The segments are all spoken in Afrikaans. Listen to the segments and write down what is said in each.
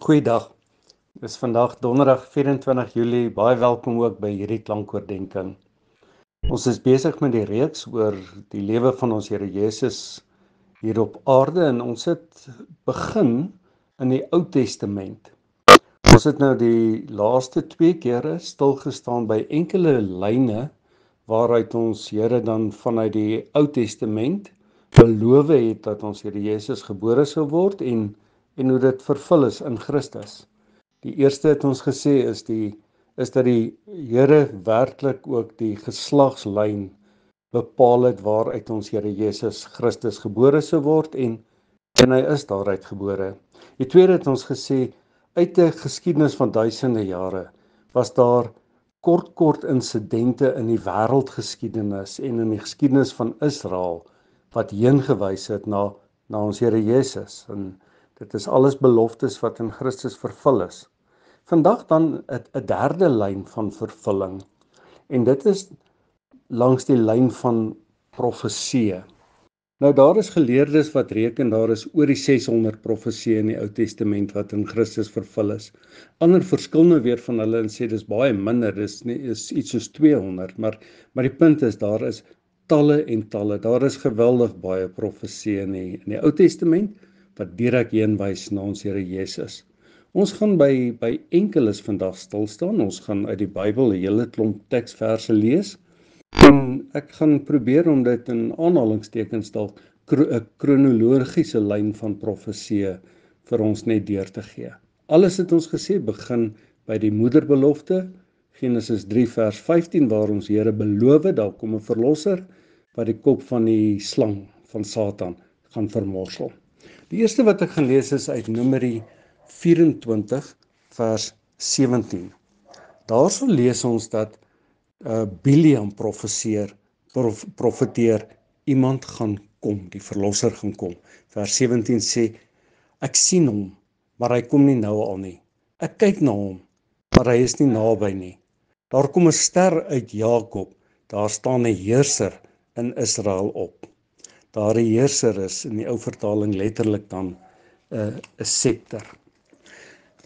Goeiedag. Dis vandag donderdag 24 Julie. Baie welkom ook by hierdie klankoordenking. Ons is besig met die reeks oor die lewe van ons Here Jesus hier op aarde en ons het begin in die Ou Testament. Ons het nou die laaste 2 kere stilgestaan by enkele lyne waaruit ons Here dan vanuit die Ou Testament beloof het dat ons Here Jesus gebore sou word en hoe dit vervul is in Christus. Die eerste het ons gesê is dat die Here werklik ook die geslagslyn bepaal het waaruit ons Here Jesus Christus gebore sou word en hy is daaruit gebore. Die tweede het ons gesê uit 'n geskiedenis van duisende jare was daar kort insidente in die wêreldgeskiedenis en in die geskiedenis van Israel wat heen gewys het na ons Here Jesus, en dit is alles beloftes wat in Christus vervul is. Vandag dan 'n derde lyn van vervulling, en dit is langs die lyn van profeseë. Nou daar is geleerdes wat reken daar is oor die 600 profeseë in die Ou Testament wat in Christus vervul is. Ander verskil nou weer van hulle en sê dis baie minder, is iets soos 200, maar die punt is daar is talle en talle. Daar is geweldig baie profeseë in die Ou Testament wat direk heenwys na ons Here Jesus. Ons gaan by enkeles vandag stil staan. Ons gaan uit die Bybel 'n hele klomp teksverse lees. En ek gaan probeer om dit in aanhalingstekens dalk 'n kronologiese lyn van profeseë vir ons net deur te gee. Alles het ons gesê begin by die moederbelofte, Genesis 3 vers 15, waar ons Here beloof daar kom 'n verlosser wat die kop van die slang van Satan gaan vermorsel. Die eerste wat ek gaan lees is uit Numeri 24 vers 17. Daarso lees ons dat Biliam profeteer, iemand gaan kom, die verlosser gaan kom. Vers 17 sê, ek sien hom, maar hy kom nie nou al nie. Ek kyk na hom, maar hy is nie naby nie. Daar kom 'n ster uit Jakob, daar staan 'n heerser in Israel op. Daardie heerser is in die ou vertaling letterlik dan 'n scepter.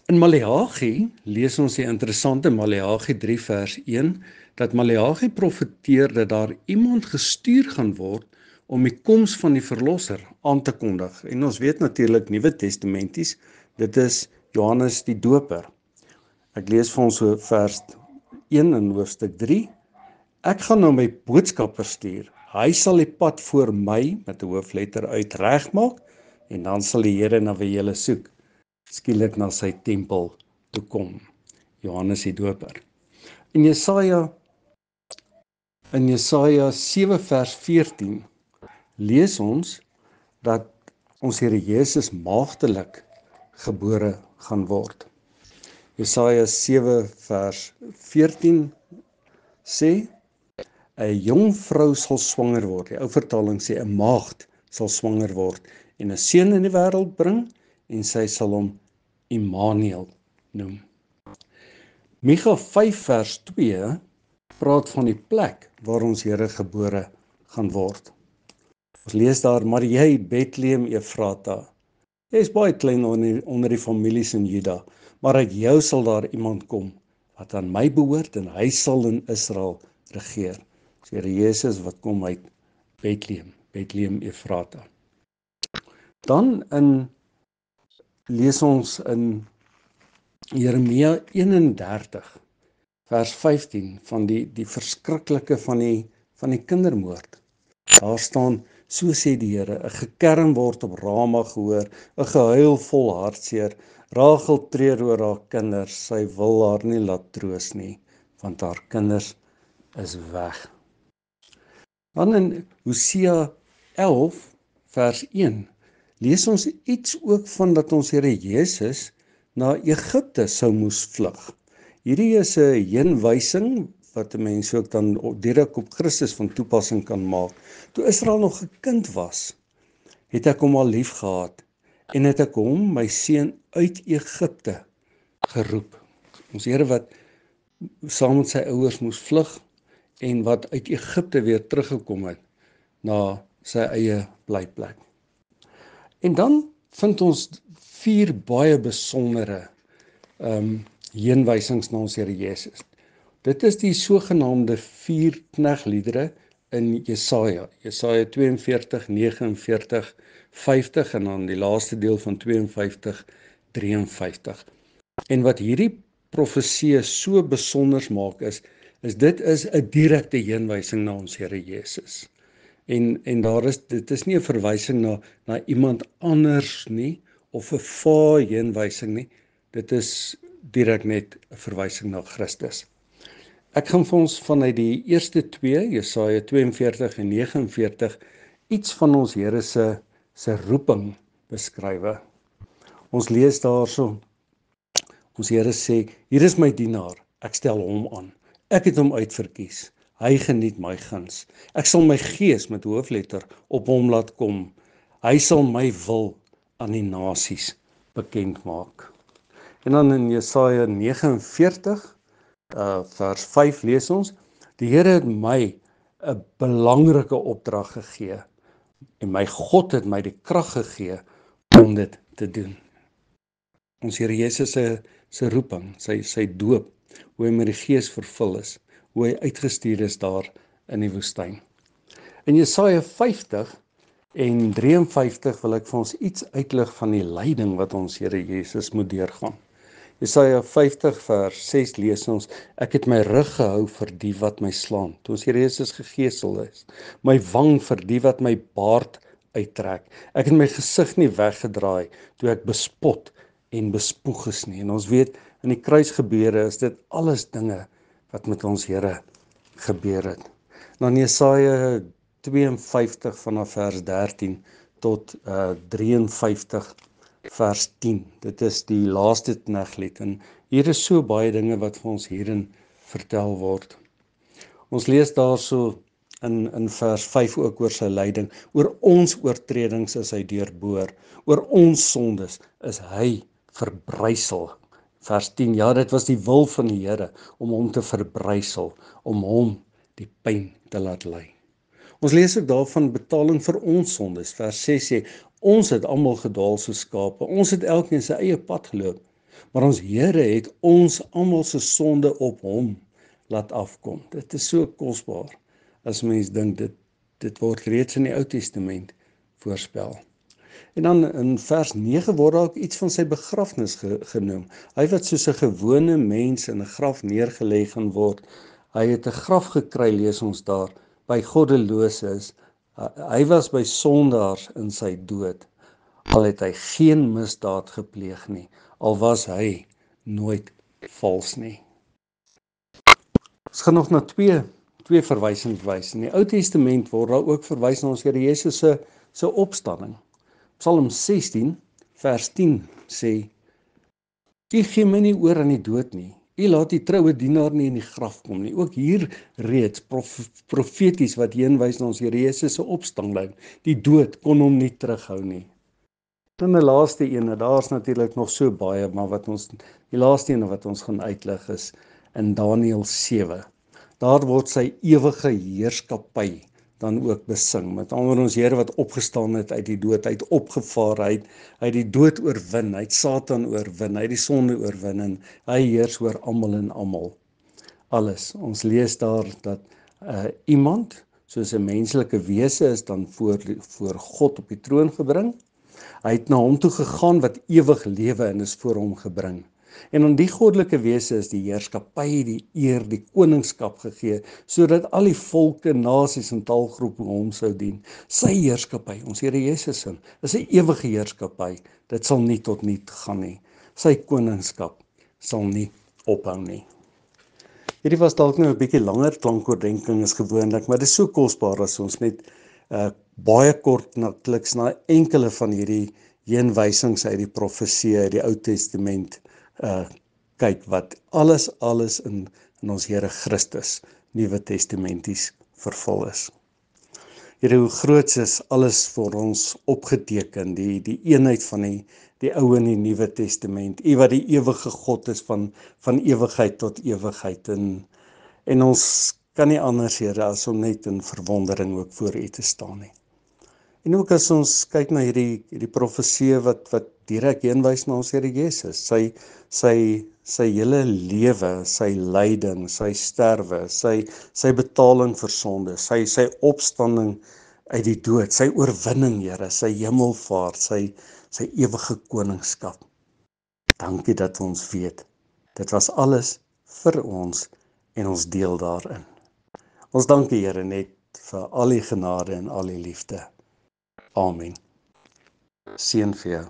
In Maleagi lees ons die interessante Maleagi 3 vers 1, dat Maleagi profeteer dat daar iemand gestuur gaan word om die koms van die verlosser aan te kondig. En ons weet natuurlik Nuwe Testamenties, dit is Johannes die Doper. Ek lees vir ons so vers 1 in hoofstuk 3. Ek gaan nou my boodskapper stuur. Hy sal die pad voor my met 'n hoofletter uit regmaak, en dan sal die Here na wie julle soek skielik na sy tempel toe kom. Johannes die Doper. In Jesaja 7 vers 14 lees ons dat ons Here Jesus maagdelik gebore gaan word. Jesaja 7 vers 14 sê, 'n jong vrou sal swanger word. Die ou vertaling sê 'n maagd sal swanger word en 'n seun in die wêreld bring, en sy sal hom Immanuel noem. Micha 5 vers 2 praat van die plek waar ons Here gebore gaan word. Ons lees daar, maar jy Bethlehem Efrata, jy is baie klein onder die families in Juda, maar uit jou sal daar iemand kom wat aan my behoort en hy sal in Israel regeer. Dis Here Jesus wat kom uit Bethlehem Efrata. Dan lees ons in Jeremia 31 vers 15 van die verskriklike van die kindermoord. Daar staan, so sê die Here, 'n gekerm word op Rama gehoor, 'n gehuil vol hartseer. Rachel treur oor haar kinders, sy wil haar nie laat troos nie, want haar kinders is weg. Dan in Hosea 11 vers 1 lees ons iets ook van dat ons Here Jesus na Egipte sou moes vlug. Hierdie is 'n heenwysing wat 'n mens ook dan direk op Christus van toepassing kan maak. Toe Israel nog 'n kind was, het ek hom al lief gehad en het ek hom, my seun, uit Egipte geroep. Ons Here wat saam met sy ouers moes vlug en wat uit Egipte weer teruggekom het na sy eie blyplek. En dan vind ons 4 baie besondere heenwysings na ons Here Jesus. Dit is die sogenaamde 4 knegliedere in Jesaja 42, 49, 50 en dan die laaste deel van 52, 53. En wat hierdie profeseë so besonders maak is dit is 'n direkte heenwysing na ons Here Jesus. En dit is nie 'n verwysing na iemand anders nie of 'n heenwysing nie. Dit is direk net 'n verwysing na Christus. Ek gaan vir ons vanuit die eerste 2, Jesaja 42 en 49, iets van ons Here se roeping beskryf. Ons lees daarso, ons Here sê, hier is my dienaar, ek stel hom aan. Ek het hom uitverkies. Hy geniet my guns. Ek sal my gees met hoofletter op hom laat kom. Hy sal my wil aan die nasies bekend maak. En dan in Jesaja 49, vers 5 lees ons, die Here het my 'n belangrike opdrag gegee en my God het my die krag gegee om dit te doen. Ons Here Jesus se roeping, sy doop, hoe hy met die Gees vervul is, hoe hy uitgestuur is daar in die woestyn. In Jesaja 50 en 53 wil ek vir ons iets uitlig van die lyding wat ons Here Jesus moet deurgaan. Jesaja 50 vers 6 lees ons, ek het my rug gehou vir die wat my slaan, toe ons Here Jesus gegeesel is, my wang vir die wat my baard uittrek, ek het my gesig nie weggedraai, toe ek bespot en bespoeg is nie. En ons weet, in die kruisgebeure is dit alles dinge wat met ons Here gebeur het. Dan Jesaja 52 vanaf vers 13 tot 53 vers 10. Dit is die laaste kneglied en hier is so baie dinge wat vir ons hierin vertel word. Ons lees daarso in vers 5 ook oor sy lyding. Oor ons oortredings is hy deurboor, oor ons sondes is hy verbrysel. Vers 10, ja, dit was die wil van die Here om hom te verbrysel, om hom die pyn te laat ly. Ons lees ook daarvan betaling vir ons sondes. Vers 6 sê, ons het almal gedwaal soos skape, ons het elkeen sy eie pad geloop, maar ons Here het ons almal se sonde op hom laat afkom. Dit is so kosbaar, as mens dink dit word reeds in die Ou Testament voorspel. En dan in vers 9 word daar ook iets van sy begrafnis genoem. Hy wat soos 'n gewone mens in 'n graf neergelê gaan word, hy het 'n graf gekry, lees ons daar, by goddeloses. Hy was by sondaars in sy dood, al het hy geen misdaad gepleeg nie, al was hy nooit vals nie. Ons gaan nog na twee verwysings wys. In die Ou Testament word daar ook verwys na ons Here Jesus se opstanding. Psalm 16 vers 10 sê, U gee my nie oor aan die dood nie. U laat die troue dienaar nie in die graf kom nie. Ook hier reeds profeties wat heenwys na ons Here Jesus se opstanding. Die dood kon hom nie terughou nie. Dan die laaste ene, daar's natuurlik nog so baie, maar die laaste ene wat ons gaan uitlig is in Daniël 7. Daar word sy ewige heerskappy dan ook besing. Met ander woorde, ons Here wat opgestaan het uit die dood, hy het opgevaar, hy het die dood oorwin, hy het Satan oorwin, hy het die sonde oorwin en hy heers oor almal en almal. Alles. Ons lees daar dat iemand, soos 'n menslike wese is dan voor God op die troon gebring. Hy het na hom toe gegaan wat ewig lewe en is voor hom gebring. En aan die goddelike wese is die heerskappy, die eer, die koningskap gegee, sodat al die volke, nasies en taalgroepe hom sou dien. Sy heerskappy, ons Here Jesus is 'n ewige heerskappy. Dit sal nie tot niet gaan nie. Sy koningskap sal nie ophou nie. Hierdie was dalk nou 'n bietjie langer klankoordenking as gewoonlik, maar dit is so kosbaar as ons net baie kort kliks na enkele van hierdie heenwysings uit die profeseë uit die Ou Testament kyk wat alles in ons Here Christus Nuwe Testamenties vervul is. Here, hoe groot is alles vir ons opgeteken, die eenheid van die Ou en die Nuwe Testament. U wat die ewige God is van ewigheid tot ewigheid en ons kan nie anders, Here, as om net in verwondering ook voor U te staan nie. En ook as ons kyk na hierdie profeseë wat direk heenwys na ons Here Jesus, sy hele lewe, sy lyding, sy sterwe, sy betaling vir sonde, sy opstanding uit die dood, sy oorwinning, Here, sy hemelvaart, sy ewige koningskap. Dankie dat ons weet, dit was alles vir ons en ons deel daarin. Ons dank U, Here, net vir al die genade en al die liefde. Amen. Seën vir jou.